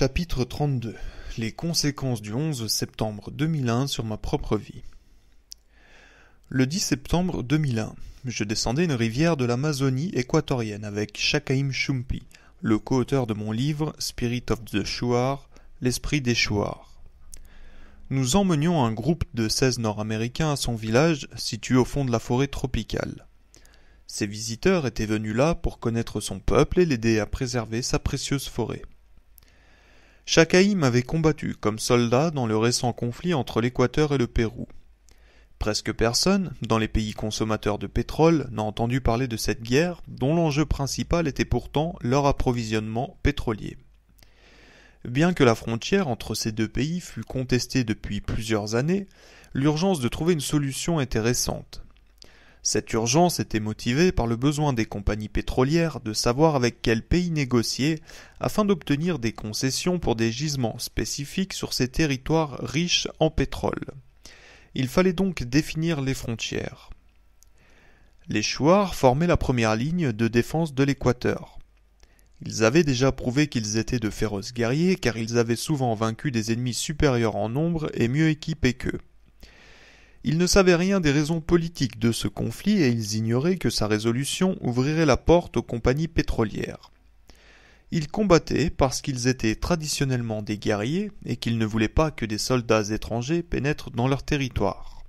Chapitre 32. Les conséquences du 11 septembre 2001 sur ma propre vie. Le 10 septembre 2001, je descendais une rivière de l'Amazonie équatorienne avec Chakaim Shumpi, le co-auteur de mon livre Spirit of the Shuar, l'esprit des Shuars. Nous emmenions un groupe de 16 Nord-Américains à son village situé au fond de la forêt tropicale. Ces visiteurs étaient venus là pour connaître son peuple et l'aider à préserver sa précieuse forêt. Chakaim avait combattu comme soldat dans le récent conflit entre l'Équateur et le Pérou. Presque personne, dans les pays consommateurs de pétrole, n'a entendu parler de cette guerre, dont l'enjeu principal était pourtant leur approvisionnement pétrolier. Bien que la frontière entre ces deux pays fût contestée depuis plusieurs années, l'urgence de trouver une solution était récente. Cette urgence était motivée par le besoin des compagnies pétrolières de savoir avec quel pays négocier afin d'obtenir des concessions pour des gisements spécifiques sur ces territoires riches en pétrole. Il fallait donc définir les frontières. Les Shuars formaient la première ligne de défense de l'Équateur. Ils avaient déjà prouvé qu'ils étaient de féroces guerriers car ils avaient souvent vaincu des ennemis supérieurs en nombre et mieux équipés qu'eux. Ils ne savaient rien des raisons politiques de ce conflit et ils ignoraient que sa résolution ouvrirait la porte aux compagnies pétrolières. Ils combattaient parce qu'ils étaient traditionnellement des guerriers et qu'ils ne voulaient pas que des soldats étrangers pénètrent dans leur territoire.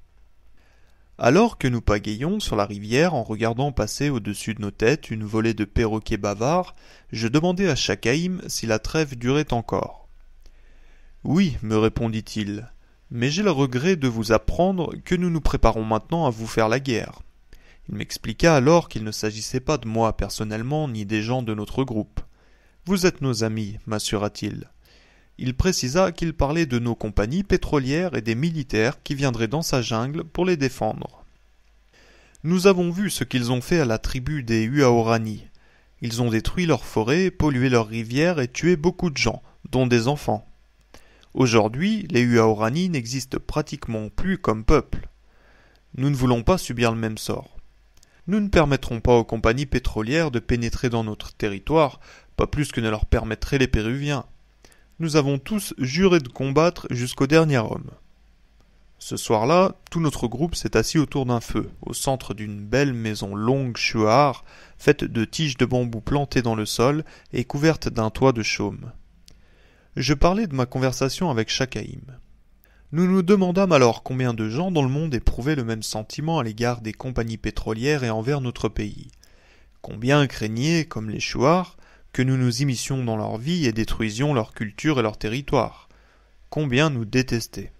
Alors que nous pagayions sur la rivière en regardant passer au-dessus de nos têtes une volée de perroquets bavards, je demandai à Chakaim si la trêve durait encore. « Oui, me répondit-il. Mais j'ai le regret de vous apprendre que nous nous préparons maintenant à vous faire la guerre. » Il m'expliqua alors qu'il ne s'agissait pas de moi personnellement ni des gens de notre groupe. « Vous êtes nos amis, m'assura-t-il. » Il précisa qu'il parlait de nos compagnies pétrolières et des militaires qui viendraient dans sa jungle pour les défendre. Nous avons vu ce qu'ils ont fait à la tribu des Huaorani. Ils ont détruit leurs forêts, pollué leurs rivières et tué beaucoup de gens, dont des enfants. Aujourd'hui, les Huaorani n'existent pratiquement plus comme peuple. Nous ne voulons pas subir le même sort. Nous ne permettrons pas aux compagnies pétrolières de pénétrer dans notre territoire, pas plus que ne leur permettraient les Péruviens. Nous avons tous juré de combattre jusqu'au dernier homme. Ce soir-là, tout notre groupe s'est assis autour d'un feu, au centre d'une belle maison longue shuar, faite de tiges de bambou plantées dans le sol et couverte d'un toit de chaume. Je parlais de ma conversation avec Chakaim. Nous nous demandâmes alors combien de gens dans le monde éprouvaient le même sentiment à l'égard des compagnies pétrolières et envers notre pays. Combien craignaient, comme les Shuars, que nous nous immiscions dans leur vie et détruisions leur culture et leur territoire. Combien nous détestaient.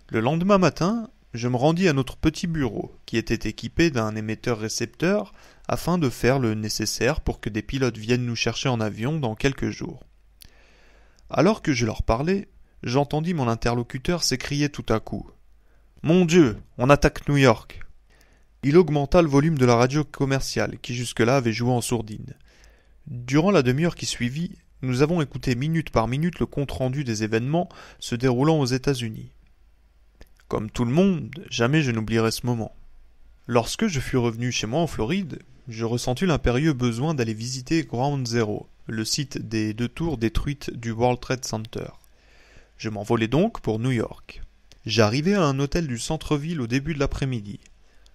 Le lendemain matin, je me rendis à notre petit bureau, qui était équipé d'un émetteur-récepteur, afin de faire le nécessaire pour que des pilotes viennent nous chercher en avion dans quelques jours. Alors que je leur parlais, j'entendis mon interlocuteur s'écrier tout à coup. « Mon Dieu, on attaque New York !» Il augmenta le volume de la radio commerciale, qui jusque-là avait joué en sourdine. Durant la demi-heure qui suivit, nous avons écouté minute par minute le compte-rendu des événements se déroulant aux États-Unis. Comme tout le monde, jamais je n'oublierai ce moment. Lorsque je fus revenu chez moi en Floride, je ressentis l'impérieux besoin d'aller visiter Ground Zero, le site des 2 tours détruites du World Trade Center. Je m'envolai donc pour New York. J'arrivai à un hôtel du centre-ville au début de l'après-midi.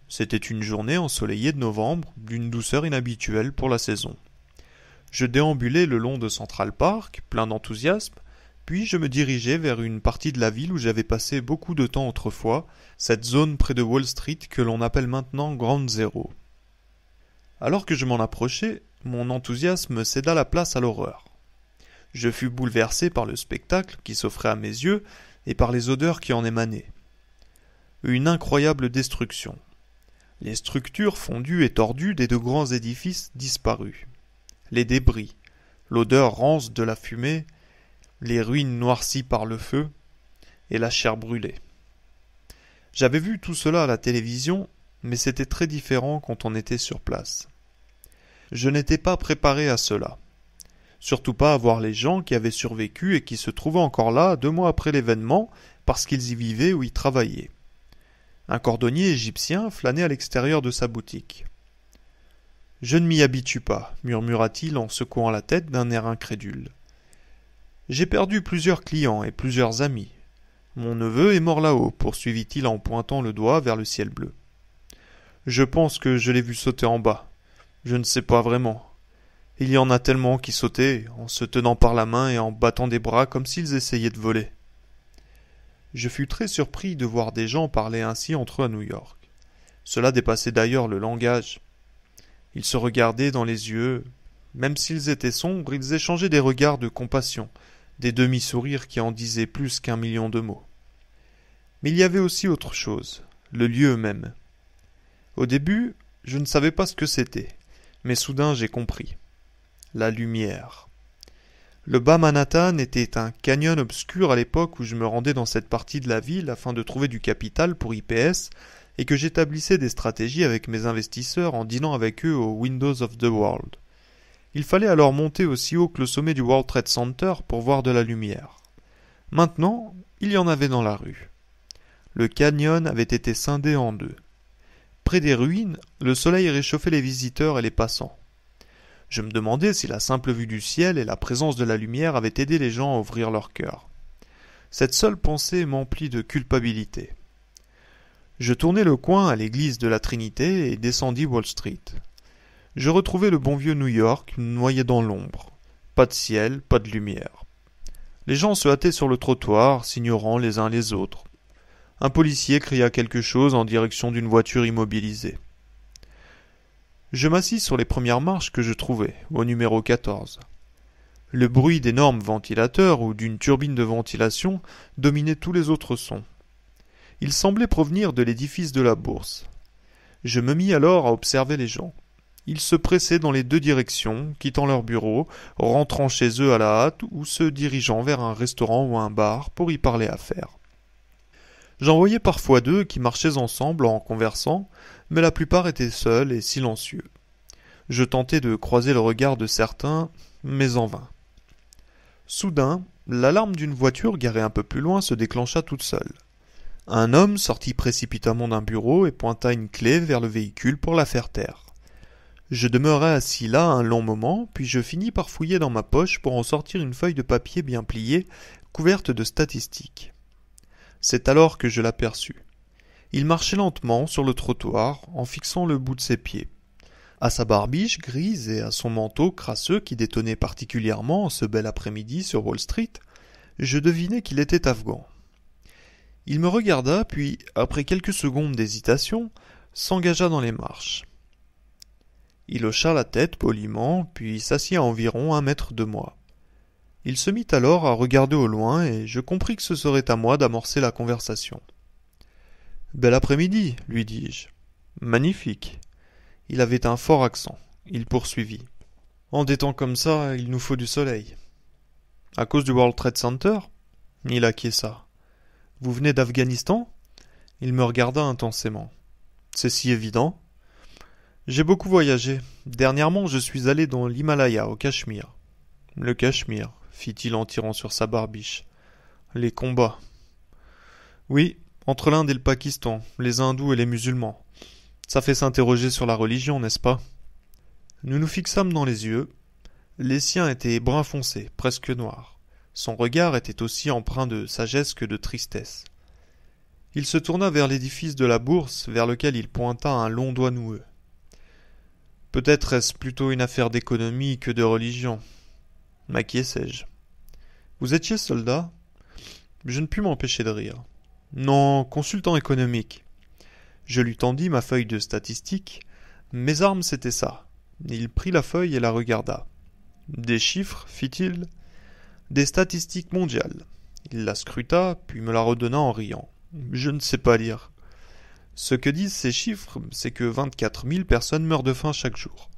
C'était une journée ensoleillée de novembre, d'une douceur inhabituelle pour la saison. Je déambulai le long de Central Park, plein d'enthousiasme, puis je me dirigeai vers une partie de la ville où j'avais passé beaucoup de temps autrefois, cette zone près de Wall Street que l'on appelle maintenant Ground Zero. Alors que je m'en approchais, mon enthousiasme céda la place à l'horreur. Je fus bouleversé par le spectacle qui s'offrait à mes yeux et par les odeurs qui en émanaient. Une incroyable destruction. Les structures fondues et tordues des 2 grands édifices disparus. Les débris, l'odeur rance de la fumée, les ruines noircies par le feu et la chair brûlée. J'avais vu tout cela à la télévision, mais c'était très différent quand on était sur place. Je n'étais pas préparé à cela. Surtout pas à voir les gens qui avaient survécu et qui se trouvaient encore là 2 mois après l'événement parce qu'ils y vivaient ou y travaillaient. Un cordonnier égyptien flânait à l'extérieur de sa boutique. « Je ne m'y habitue pas, murmura-t-il en secouant la tête d'un air incrédule. J'ai perdu plusieurs clients et plusieurs amis. Mon neveu est mort là-haut, poursuivit-il en pointant le doigt vers le ciel bleu. Je pense que je l'ai vu sauter en bas. Je ne sais pas vraiment. Il y en a tellement qui sautaient, en se tenant par la main et en battant des bras comme s'ils essayaient de voler. Je fus très surpris de voir des gens parler ainsi entre eux à New York. Cela dépassait d'ailleurs le langage. Ils se regardaient dans les yeux. Même s'ils étaient sombres, ils échangeaient des regards de compassion, des demi-sourires qui en disaient plus qu'1 million de mots. Mais il y avait aussi autre chose, le lieu même. Au début, je ne savais pas ce que c'était, mais soudain j'ai compris. La lumière. Le bas Manhattan était un canyon obscur à l'époque où je me rendais dans cette partie de la ville afin de trouver du capital pour IPS et que j'établissais des stratégies avec mes investisseurs en dînant avec eux au Windows of the World. Il fallait alors monter aussi haut que le sommet du World Trade Center pour voir de la lumière. Maintenant, il y en avait dans la rue. Le canyon avait été scindé en deux. Près des ruines, le soleil réchauffait les visiteurs et les passants. Je me demandais si la simple vue du ciel et la présence de la lumière avaient aidé les gens à ouvrir leur cœur. Cette seule pensée m'emplit de culpabilité. Je tournai le coin à l'église de la Trinité et descendis Wall Street. Je retrouvai le bon vieux New York, noyé dans l'ombre. Pas de ciel, pas de lumière. Les gens se hâtaient sur le trottoir, s'ignorant les uns les autres. Un policier cria quelque chose en direction d'une voiture immobilisée. Je m'assis sur les premières marches que je trouvai, au numéro 14. Le bruit d'énormes ventilateurs ou d'une turbine de ventilation dominait tous les autres sons. Il semblait provenir de l'édifice de la Bourse. Je me mis alors à observer les gens. Ils se pressaient dans les deux directions, quittant leur bureau, rentrant chez eux à la hâte ou se dirigeant vers un restaurant ou un bar pour y parler affaires. J'en voyais parfois deux qui marchaient ensemble en conversant, mais la plupart étaient seuls et silencieux. Je tentais de croiser le regard de certains, mais en vain. Soudain, l'alarme d'une voiture garée un peu plus loin se déclencha toute seule. Un homme sortit précipitamment d'un bureau et pointa une clé vers le véhicule pour la faire taire. Je demeurai assis là un long moment, puis je finis par fouiller dans ma poche pour en sortir une feuille de papier bien pliée, couverte de statistiques. C'est alors que je l'aperçus. Il marchait lentement sur le trottoir, en fixant le bout de ses pieds. À sa barbiche grise et à son manteau crasseux qui détonnait particulièrement ce bel après-midi sur Wall Street, je devinai qu'il était afghan. Il me regarda, puis, après quelques secondes d'hésitation, s'engagea dans les marches. Il hocha la tête poliment, puis s'assit à environ 1 mètre de moi. Il se mit alors à regarder au loin, et je compris que ce serait à moi d'amorcer la conversation. « Bel après-midi, lui dis-je. Magnifique. » Il avait un fort accent. Il poursuivit. « En des temps comme ça, il nous faut du soleil. »« À cause du World Trade Center ?» Il acquiesça. « Vous venez d'Afghanistan ?» Il me regarda intensément. « C'est si évident. » J'ai beaucoup voyagé. Dernièrement, je suis allé dans l'Himalaya, au Cachemire. Le Cachemire, fit-il en tirant sur sa barbiche. Les combats. Oui, entre l'Inde et le Pakistan, les hindous et les musulmans. Ça fait s'interroger sur la religion, n'est-ce pas? Nous nous fixâmes dans les yeux. Les siens étaient brun foncé, presque noirs. Son regard était aussi empreint de sagesse que de tristesse. Il se tourna vers l'édifice de la Bourse, vers lequel il pointa un long doigt noueux. Peut-être est-ce plutôt une affaire d'économie que de religion. M'acquiesçai-je. Vous étiez soldat? Je ne pus m'empêcher de rire. Non, consultant économique. Je lui tendis ma feuille de statistiques. Mes armes, c'était ça. Il prit la feuille et la regarda. Des chiffres, fit-il. Des statistiques mondiales. Il la scruta, puis me la redonna en riant. Je ne sais pas lire. Ce que disent ces chiffres, c'est que 24 000 personnes meurent de faim chaque jour.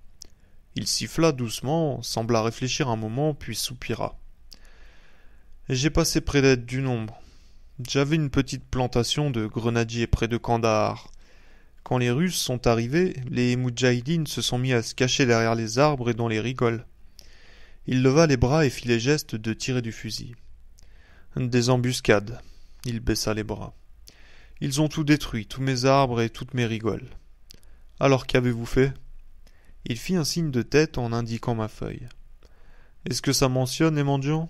Il siffla doucement, sembla réfléchir un moment, puis soupira. J'ai passé près d'être du nombre. J'avais une petite plantation de grenadiers près de Kandahar. Quand les Russes sont arrivés, les Moudjahidines se sont mis à se cacher derrière les arbres et dans les rigoles. Il leva les bras et fit les gestes de tirer du fusil. Des embuscades. Il baissa les bras. Ils ont tout détruit, tous mes arbres et toutes mes rigoles. Alors qu'avez-vous fait? Il fit un signe de tête en indiquant ma feuille. Est-ce que ça mentionne les mendiants?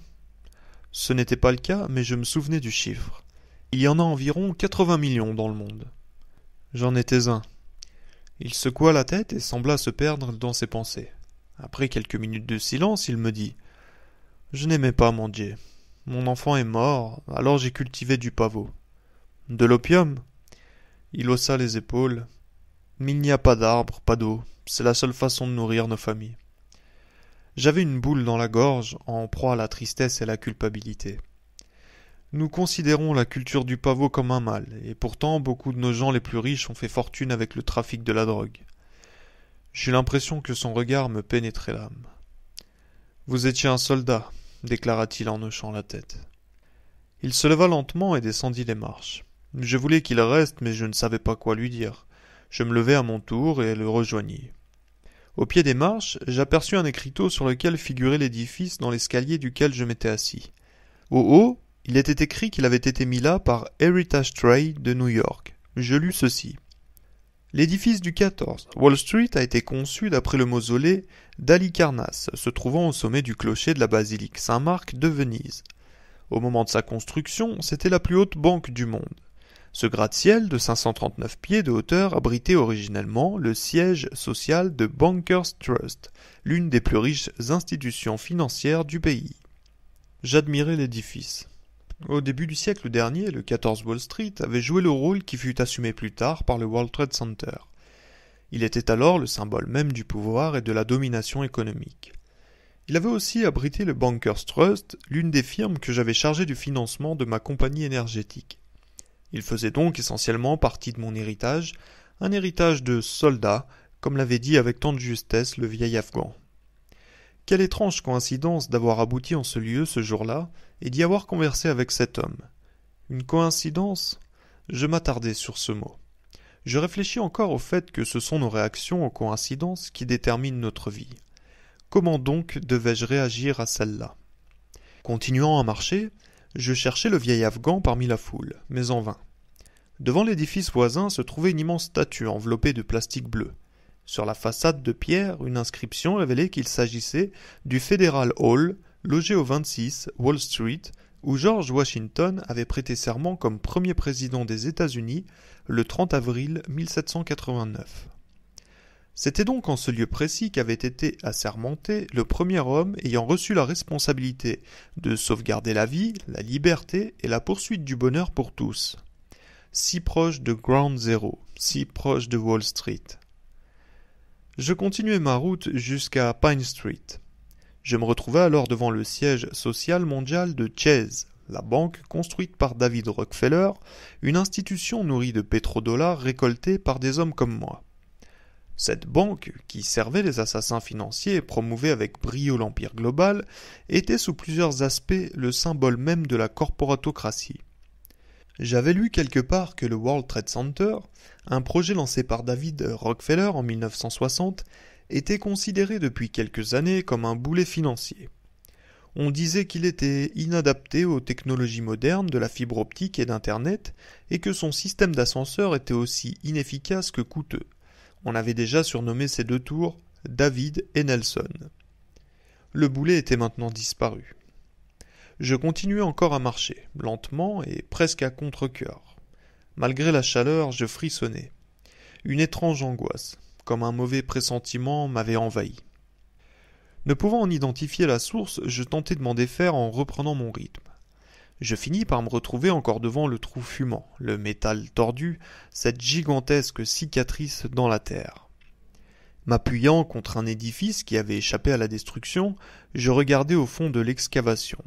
Ce n'était pas le cas, mais je me souvenais du chiffre. Il y en a environ 80 millions dans le monde. J'en étais un. Il secoua la tête et sembla se perdre dans ses pensées. Après quelques minutes de silence, il me dit « Je n'aimais pas manger. Mon enfant est mort, alors j'ai cultivé du pavot. »« De l'opium ?» Il haussa les épaules. « Mais il n'y a pas d'arbres, pas d'eau. C'est la seule façon de nourrir nos familles. » J'avais une boule dans la gorge, en proie à la tristesse et la culpabilité. Nous considérons la culture du pavot comme un mal, et pourtant beaucoup de nos gens les plus riches ont fait fortune avec le trafic de la drogue. J'eus l'impression que son regard me pénétrait l'âme. « Vous étiez un soldat, » déclara-t-il en hochant la tête. Il se leva lentement et descendit les marches. Je voulais qu'il reste, mais je ne savais pas quoi lui dire. Je me levai à mon tour et le rejoignis. Au pied des marches, j'aperçus un écriteau sur lequel figurait l'édifice dans l'escalier duquel je m'étais assis. Au haut, il était écrit qu'il avait été mis là par Heritage Trade de New York. Je lus ceci. L'édifice du 14, Wall Street, a été conçu d'après le mausolée d'Halicarnasse, se trouvant au sommet du clocher de la basilique Saint-Marc de Venise. Au moment de sa construction, c'était la plus haute banque du monde. Ce gratte-ciel de 539 pieds de hauteur abritait originellement le siège social de Bankers Trust, l'une des plus riches institutions financières du pays. J'admirais l'édifice. Au début du siècle dernier, le 14 Wall Street avait joué le rôle qui fut assumé plus tard par le World Trade Center. Il était alors le symbole même du pouvoir et de la domination économique. Il avait aussi abrité le Bankers Trust, l'une des firmes que j'avais chargée du financement de ma compagnie énergétique. Il faisait donc essentiellement partie de mon héritage, un héritage de soldat, comme l'avait dit avec tant de justesse le vieil Afghan. Quelle étrange coïncidence d'avoir abouti en ce lieu ce jour-là et d'y avoir conversé avec cet homme. Une coïncidence ? Je m'attardai sur ce mot. Je réfléchis encore au fait que ce sont nos réactions aux coïncidences qui déterminent notre vie. Comment donc devais-je réagir à celle-là ? Continuant à marcher, je cherchai le vieil Afghan parmi la foule, mais en vain. Devant l'édifice voisin se trouvait une immense statue enveloppée de plastique bleu. Sur la façade de pierre, une inscription révélait qu'il s'agissait du Federal Hall, logé au 26 Wall Street, où George Washington avait prêté serment comme premier président des États-Unis le 30 avril 1789. C'était donc en ce lieu précis qu'avait été assermenté le premier homme ayant reçu la responsabilité de sauvegarder la vie, la liberté et la poursuite du bonheur pour tous. Si proche de Ground Zero, si proche de Wall Street. Je continuai ma route jusqu'à Pine Street. Je me retrouvai alors devant le siège social mondial de Chase, la banque construite par David Rockefeller, une institution nourrie de pétrodollars récoltés par des hommes comme moi. Cette banque, qui servait les assassins financiers et promouvait avec brio l'empire global, était sous plusieurs aspects le symbole même de la corporatocratie. J'avais lu quelque part que le World Trade Center, un projet lancé par David Rockefeller en 1960, était considéré depuis quelques années comme un boulet financier. On disait qu'il était inadapté aux technologies modernes de la fibre optique et d'Internet et que son système d'ascenseur était aussi inefficace que coûteux. On avait déjà surnommé ces deux tours David et Nelson. Le boulet était maintenant disparu. Je continuais encore à marcher, lentement et presque à contre-cœur. Malgré la chaleur, je frissonnais. Une étrange angoisse, comme un mauvais pressentiment, m'avait envahi. Ne pouvant en identifier la source, je tentai de m'en défaire en reprenant mon rythme. Je finis par me retrouver encore devant le trou fumant, le métal tordu, cette gigantesque cicatrice dans la terre. M'appuyant contre un édifice qui avait échappé à la destruction, je regardais au fond de l'excavation.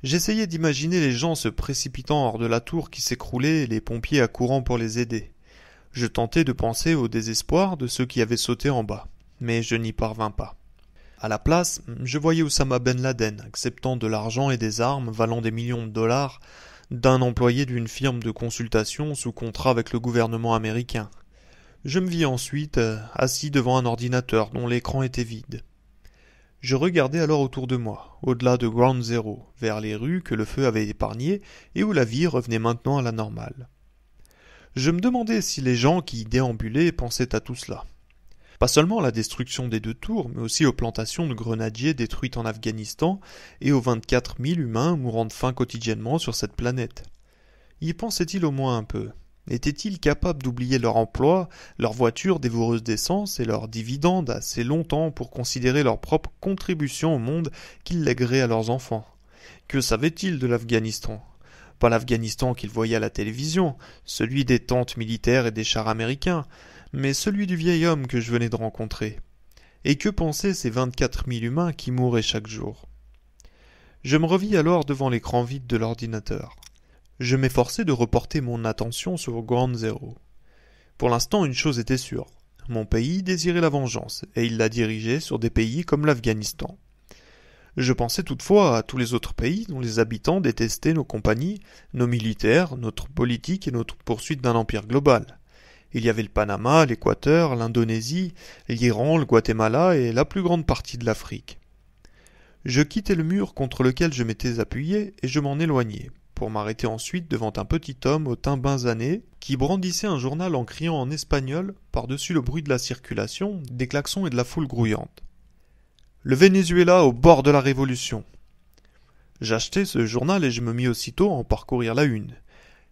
J'essayais d'imaginer les gens se précipitant hors de la tour qui s'écroulait et les pompiers accourant pour les aider. Je tentais de penser au désespoir de ceux qui avaient sauté en bas, mais je n'y parvins pas. À la place, je voyais Oussama Ben Laden acceptant de l'argent et des armes valant des millions de dollars d'un employé d'une firme de consultation sous contrat avec le gouvernement américain. Je me vis ensuite assis devant un ordinateur dont l'écran était vide. Je regardais alors autour de moi, au-delà de Ground Zero, vers les rues que le feu avait épargnées et où la vie revenait maintenant à la normale. Je me demandais si les gens qui y déambulaient pensaient à tout cela. Pas seulement à la destruction des 2 tours, mais aussi aux plantations de grenadiers détruites en Afghanistan et aux 24 000 humains mourant de faim quotidiennement sur cette planète. Y pensait-il au moins un peu? Étaient-ils capables d'oublier leur emploi, leur voiture dévoreuse d'essence et leurs dividendes assez longtemps pour considérer leur propre contribution au monde qu'ils lègueraient à leurs enfants? Que savaient-ils de l'Afghanistan? Pas l'Afghanistan qu'ils voyaient à la télévision, celui des tentes militaires et des chars américains, mais celui du vieil homme que je venais de rencontrer. Et que pensaient ces 24 000 humains qui mouraient chaque jour? Je me revis alors devant l'écran vide de l'ordinateur. Je m'efforçai de reporter mon attention sur Ground Zero. Pour l'instant, une chose était sûre. Mon pays désirait la vengeance, et il la dirigeait sur des pays comme l'Afghanistan. Je pensais toutefois à tous les autres pays dont les habitants détestaient nos compagnies, nos militaires, notre politique et notre poursuite d'un empire global. Il y avait le Panama, l'Équateur, l'Indonésie, l'Iran, le Guatemala et la plus grande partie de l'Afrique. Je quittai le mur contre lequel je m'étais appuyé et je m'en éloignai, pour m'arrêter ensuite devant un petit homme au teint basané qui brandissait un journal en criant en espagnol par-dessus le bruit de la circulation, des klaxons et de la foule grouillante. Le Venezuela au bord de la révolution. J'achetai ce journal et je me mis aussitôt à en parcourir la une.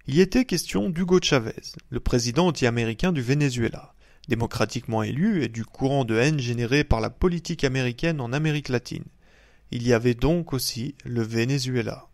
Il y était question d'Hugo Chavez, le président anti-américain du Venezuela, démocratiquement élu et du courant de haine généré par la politique américaine en Amérique latine. Il y avait donc aussi le Venezuela.